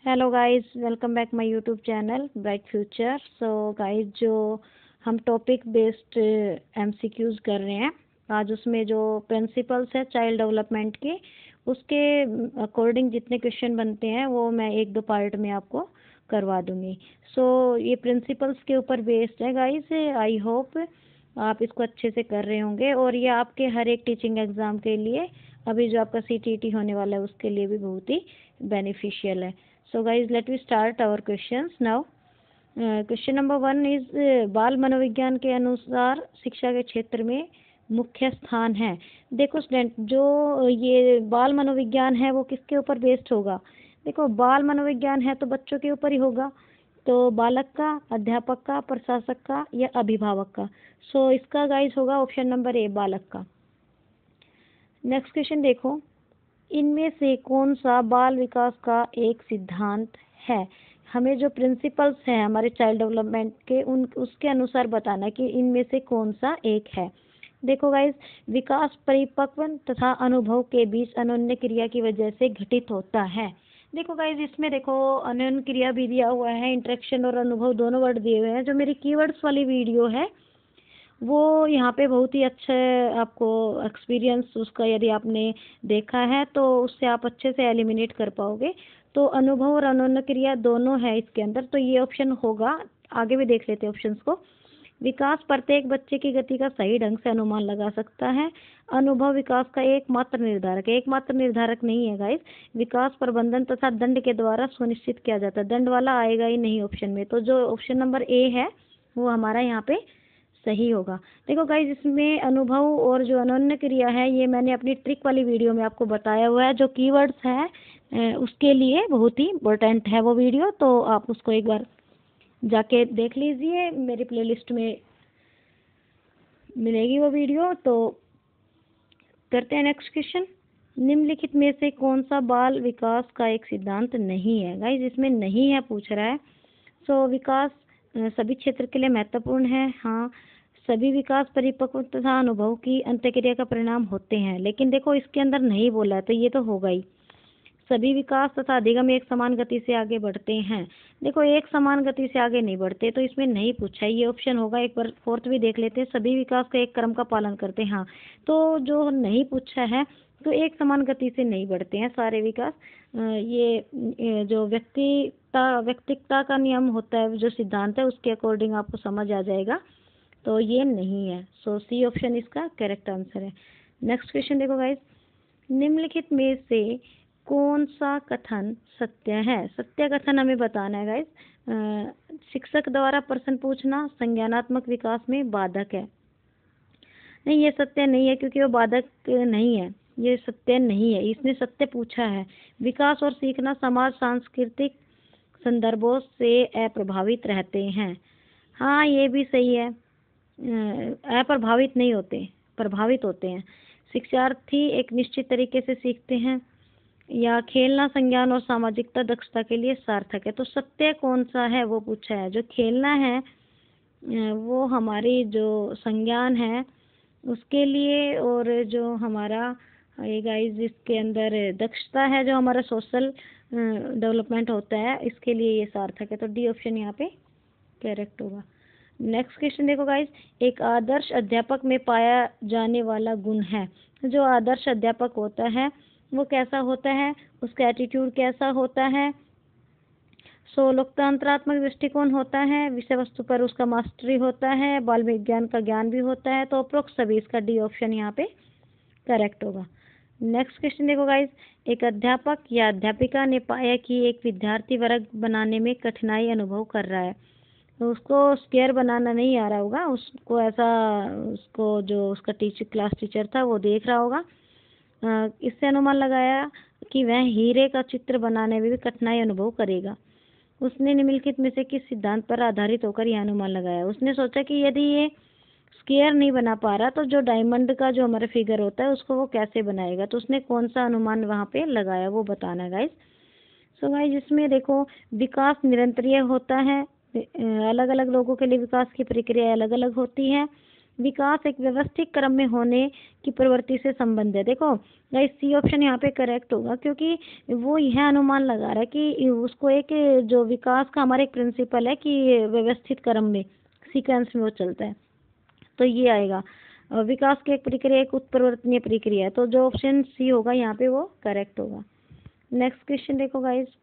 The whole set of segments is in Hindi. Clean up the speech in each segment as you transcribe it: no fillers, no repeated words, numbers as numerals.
Hello guys, welcome back my YouTube channel bright future. So guys, जो हम टॉपिक बेस्ड एमसीक्यूज कर रहे हैं आज, उसमें जो प्रिंसिपल्स है चाइल्ड डेवलपमेंट के, उसके अकॉर्डिंग जितने क्वेश्चन बनते हैं वो मैं एक दो पार्ट में आपको करवा दूंगी। सो ये प्रिंसिपल्स के ऊपर बेस्ड है गाइस। आई होप आप इसको अच्छे से कर रहे होंगे और ये आपके हर एक टीचिंग एग्ज़ाम के लिए, अभी जो आपका सीटीईटी होने वाला है उसके लिए भी बहुत ही बेनिफिशियल है। So guys, let me start our questions now. Question number 1 is बाल मनोविज्ञान के अनुसार शिक्षा के क्षेत्र में मुख्य स्थान है। देखो स्टूडेंट, जो ये बाल मनोविज्ञान है वो किसके ऊपर बेस्ड होगा? देखो, बाल मनोविज्ञान है तो बच्चों के ऊपर ही होगा, तो बालक का, अध्यापक का, प्रशासक का या अभिभावक का। सो इसका गाइस होगा ऑप्शन नंबर ए, बालक का। नेक्स्ट क्वेश्चन देखो, इनमें से कौन सा बाल विकास का एक सिद्धांत है? हमें जो प्रिंसिपल्स हैं हमारे चाइल्ड डेवलपमेंट के, उन उसके अनुसार बताना कि इनमें से कौन सा एक है। देखो गाइस, विकास परिपक्व तथा अनुभव के बीच अनन्य क्रिया की वजह से घटित होता है। देखो गाइस, इसमें देखो अनन्य क्रिया भी दिया हुआ है, इंटरेक्शन और अनुभव दोनों वर्ड दिए हुए हैं। जो मेरी कीवर्ड्स वाली वीडियो है वो यहाँ पे बहुत ही अच्छा आपको एक्सपीरियंस उसका यदि आपने देखा है तो उससे आप अच्छे से एलिमिनेट कर पाओगे। तो अनुभव और अनन्य क्रिया दोनों है इसके अंदर, तो ये ऑप्शन होगा। आगे भी देख लेते हैं ऑप्शंस को। विकास प्रत्येक बच्चे की गति का सही ढंग से अनुमान लगा सकता है। अनुभव विकास का एकमात्र निर्धारक है। एकमात्र निर्धारक नहीं है गाइस, विकास प्रबंधन तथा दंड के द्वारा सुनिश्चित किया जाता है। दंड वाला आएगा ही नहीं ऑप्शन में, तो जो ऑप्शन नंबर ए है वो हमारा यहाँ पे सही होगा। देखो गाइज, इसमें अनुभव और जो अनन्य क्रिया है ये मैंने अपनी ट्रिक वाली वीडियो में आपको बताया हुआ है। जो कीवर्ड्स है उसके लिए बहुत ही इम्पोर्टेंट है वो वीडियो, तो आप उसको एक बार जाके देख लीजिए, मेरी प्लेलिस्ट में मिलेगी वो वीडियो। तो करते हैं नेक्स्ट क्वेश्चन। निम्नलिखित में से कौन सा बाल विकास का एक सिद्धांत नहीं है? गाइज, इसमें नहीं है पूछ रहा है। सो विकास सभी क्षेत्र के लिए महत्वपूर्ण है। हाँ, सभी विकास परिपक्व तथा अनुभव की अंत्यक्रिया का परिणाम होते हैं, लेकिन देखो इसके अंदर नहीं बोला है तो ये तो होगा ही। सभी विकास तथा अधिगम एक समान गति से आगे बढ़ते हैं। देखो, एक समान गति से आगे नहीं बढ़ते, तो इसमें नहीं पूछा है, ये ऑप्शन होगा। एक बार फोर्थ भी देख लेते हैं। सभी विकास का एक क्रम का पालन करते हैं। हाँ, तो जो नहीं पूछा है तो एक समान गति से नहीं बढ़ते हैं सारे विकास। ये जो व्यक्तिकता का नियम होता है, जो सिद्धांत है, उसके अकॉर्डिंग आपको समझ आ जाएगा। तो ये नहीं है। सो सी ऑप्शन इसका करेक्ट आंसर है। नेक्स्ट क्वेश्चन देखो गाइस, निम्नलिखित में से कौन सा कथन सत्य है? सत्य कथन हमें बताना है गाइस। शिक्षक द्वारा प्रश्न पूछना संज्ञानात्मक विकास में बाधक है। नहीं, ये सत्य नहीं है, क्योंकि वो बाधक नहीं है। ये सत्य नहीं है, इसने सत्य पूछा है। विकास और सीखना समाज सांस्कृतिक संदर्भों से अप्रभावित रहते हैं। हाँ, ये भी सही है। अप्रभावित नहीं होते, प्रभावित होते हैं। शिक्षार्थी एक निश्चित तरीके से सीखते हैं, या खेलना संज्ञान और सामाजिकता दक्षता के लिए सार्थक है। तो सत्य कौन सा है वो पूछा है। जो खेलना है वो हमारी जो संज्ञान है उसके लिए, और जो हमारा ये गाइस इसके अंदर दक्षता है, जो हमारा सोशल डेवलपमेंट होता है, इसके लिए ये सार्थक है। तो डी ऑप्शन यहाँ पे करेक्ट होगा। नेक्स्ट क्वेश्चन देखो गाइस, एक आदर्श अध्यापक में पाया जाने वाला गुण है। जो आदर्श अध्यापक होता है वो कैसा होता है, उसका एटीट्यूड कैसा होता है? सो लोकतंत्रात्मक दृष्टिकोण होता है, विषय वस्तु पर उसका मास्टरी होता है, बाल विज्ञान का ज्ञान भी होता है। तो उपरोक्त सभी, इसका डी ऑप्शन यहाँ पे करेक्ट होगा। नेक्स्ट क्वेश्चन देखो गाइस, एक अध्यापक या अध्यापिका ने पाया कि एक विद्यार्थी वर्ग बनाने में कठिनाई अनुभव कर रहा है। तो उसको स्क्वायर बनाना नहीं आ रहा होगा, उसको ऐसा, उसको जो उसका क्लास टीचर था वो देख रहा होगा। इससे अनुमान लगाया कि वह हीरे का चित्र बनाने में भी कठिनाई अनुभव करेगा। उसने निम्नलिखित में से किस सिद्धांत पर आधारित होकर यह अनुमान लगाया? उसने सोचा कि यदि ये स्क्वायर नहीं बना पा रहा तो जो डायमंड का जो हमारा फिगर होता है उसको वो कैसे बनाएगा। तो उसने कौन सा अनुमान वहाँ पे लगाया वो बताना है गाइस। सो गाइस, इसमें देखो विकास निरंतरीय होता है। अलग अलग लोगों के लिए विकास की प्रक्रिया अलग अलग होती है। विकास एक व्यवस्थित क्रम में होने की प्रवृत्ति से संबंध है। देखो गाइस सी ऑप्शन यहाँ पे करेक्ट होगा, क्योंकि वो यह अनुमान लगा रहा है कि उसको एक जो विकास का हमारा एक प्रिंसिपल है कि व्यवस्थित क्रम में सीक्वेंस में वो चलता है, तो ये आएगा। विकास की एक प्रक्रिया एक उत्परिवर्तनीय प्रक्रिया है, तो जो ऑप्शन सी होगा यहाँ पे वो करेक्ट होगा। नेक्स्ट क्वेश्चन देखो गाइस,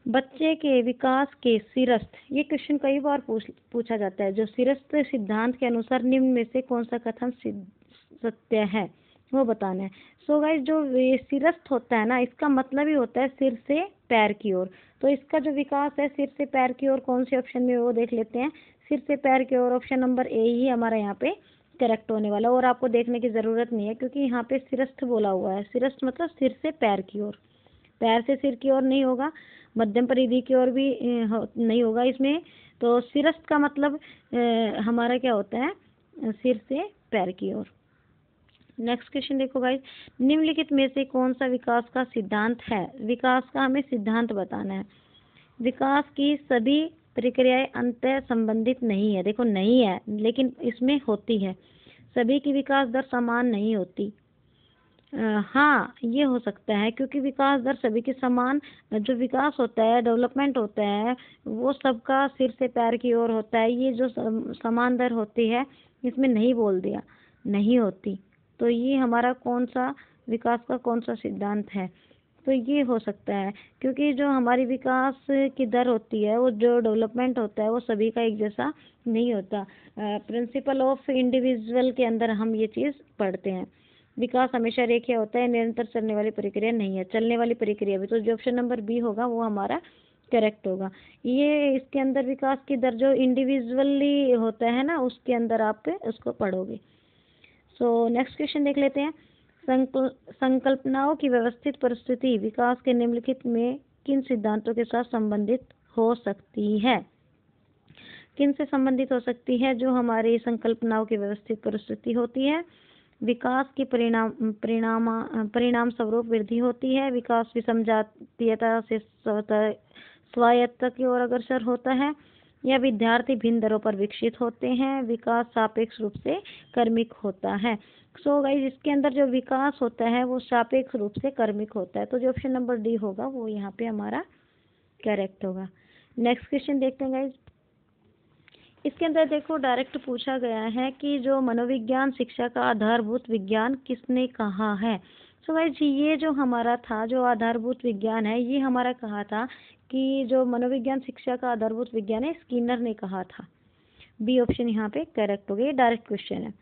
बच्चे के विकास के सिरस्थ, ये क्वेश्चन कई बार पूछा जाता है। जो सिरस्थ सिद्धांत के अनुसार निम्न में से कौन सा कथन सत्य है वो बताना है। सो गाइस जो सिरस्थ होता है ना, इसका मतलब ही होता है सिर से पैर की ओर। तो इसका जो विकास है सिर से पैर की ओर कौन से ऑप्शन में, वो देख लेते हैं। सिर से पैर की ओर ऑप्शन नंबर ए ही हमारा यहाँ पे करेक्ट होने वाला, और आपको देखने की जरूरत नहीं है क्योंकि यहाँ पे सिरस्थ बोला हुआ है। सिरस्थ मतलब सिर से पैर की ओर, पैर से सिर की ओर नहीं होगा, मध्यम परिधि की ओर भी नहीं होगा इसमें। तो सिरस्थ का मतलब हमारा क्या होता है, सिर से पैर की ओर। नेक्स्ट क्वेश्चन देखो गाइस, निम्नलिखित में से कौन सा विकास का सिद्धांत है। विकास का हमें सिद्धांत बताना है। विकास की सभी प्रक्रियाएं अंतः संबंधित नहीं है। देखो नहीं है, लेकिन इसमें होती है। सभी की विकास दर समान नहीं होती। हाँ ये हो सकता है, क्योंकि विकास दर सभी की समान, जो विकास होता है डेवलपमेंट होता है वो सबका सिर से पैर की ओर होता है। ये जो समान दर होती है इसमें नहीं बोल दिया, नहीं होती। तो ये हमारा कौन सा विकास का कौन सा सिद्धांत है, तो ये हो सकता है, क्योंकि जो हमारी विकास की दर होती है, वो जो डेवलपमेंट होता है वो सभी का एक जैसा नहीं होता। प्रिंसिपल ऑफ इंडिविजुअल के अंदर हम ये चीज़ पढ़ते हैं। विकास हमेशा रेखीय होता है, निरंतर चलने वाली प्रक्रिया नहीं है, चलने वाली प्रक्रिया भी। तो जो ऑप्शन नंबर बी होगा वो हमारा करेक्ट होगा। ये इसके अंदर विकास की दर जो इंडिविजुअली होता है ना, उसके अंदर आप उसको पढ़ोगे। सो नेक्स्ट क्वेश्चन देख लेते हैं। संकल्पनाओं की व्यवस्थित परिस्थिति विकास के निम्नलिखित में किन सिद्धांतों के साथ संबंधित हो सकती है। किन से संबंधित हो सकती है? जो हमारी संकल्पनाओं की व्यवस्थित परिस्थिति होती है, विकास की परिणाम स्वरूप वृद्धि होती है, विकास विषम जातीयता से स्वायत्तता की ओर अग्रसर होता है, या विद्यार्थी भिन्न दरों पर विकसित होते हैं, विकास सापेक्ष रूप से क्रमिक होता है। सो गाइस इसके अंदर जो विकास होता है वो सापेक्ष रूप से क्रमिक होता है, तो जो ऑप्शन नंबर डी होगा वो यहाँ पे हमारा करेक्ट होगा। नेक्स्ट क्वेश्चन देखते हैं गाइस, इसके अंदर देखो डायरेक्ट पूछा गया है कि जो मनोविज्ञान शिक्षा का आधारभूत विज्ञान किसने कहा है। सो गाइस ये जो हमारा था, जो आधारभूत विज्ञान है, ये हमारा कहा था कि जो मनोविज्ञान शिक्षा का आधारभूत विज्ञान है, स्किनर ने कहा था। बी ऑप्शन यहाँ पे करेक्ट हो गया। डायरेक्ट क्वेश्चन है।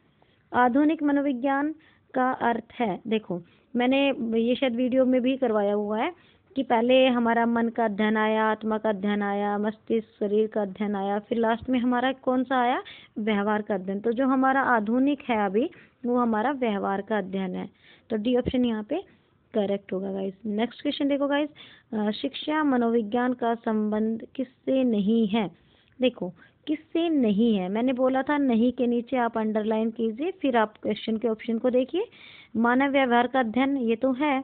आधुनिक मनोविज्ञान का अर्थ है, देखो मैंने ये शायद वीडियो में भी करवाया हुआ है कि पहले हमारा मन का अध्ययन आया, आत्मा का अध्ययन आया, मस्तिष्क शरीर का अध्ययन आया, फिर लास्ट में हमारा कौन सा आया, व्यवहार का अध्ययन। तो जो हमारा आधुनिक है अभी वो हमारा व्यवहार का अध्ययन है, तो डी ऑप्शन यहाँ पे करेक्ट होगा गाइस। नेक्स्ट क्वेश्चन देखो गाइस, शिक्षा मनोविज्ञान का संबंध किससे नहीं है। देखो किससे नहीं है, मैंने बोला था नहीं के नीचे आप अंडरलाइन कीजिए, फिर आप क्वेश्चन के ऑप्शन को देखिए। मानव व्यवहार का अध्ययन ये तो है,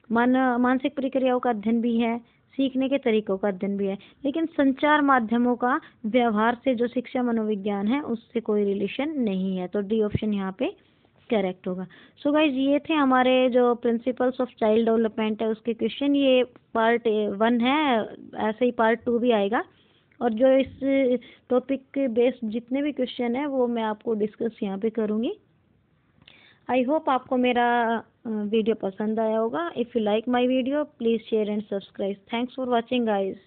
मानसिक प्रक्रियाओं का अध्ययन भी है, सीखने के तरीकों का अध्ययन भी है, लेकिन संचार माध्यमों का व्यवहार से जो शिक्षा मनोविज्ञान है उससे कोई रिलेशन नहीं है, तो डी ऑप्शन यहाँ पे करेक्ट होगा। सो गाइज ये थे हमारे जो प्रिंसिपल्स ऑफ चाइल्ड डेवलपमेंट है उसके क्वेश्चन, ये पार्ट 1 है, ऐसे ही पार्ट 2 भी आएगा। और जो इस टॉपिक के बेस्ड जितने भी क्वेश्चन है वो मैं आपको डिस्कस यहाँ पे करूँगी। आई होप आपको मेरा वीडियो पसंद आया होगा। If you like my video please share and subscribe. Thanks for watching guys.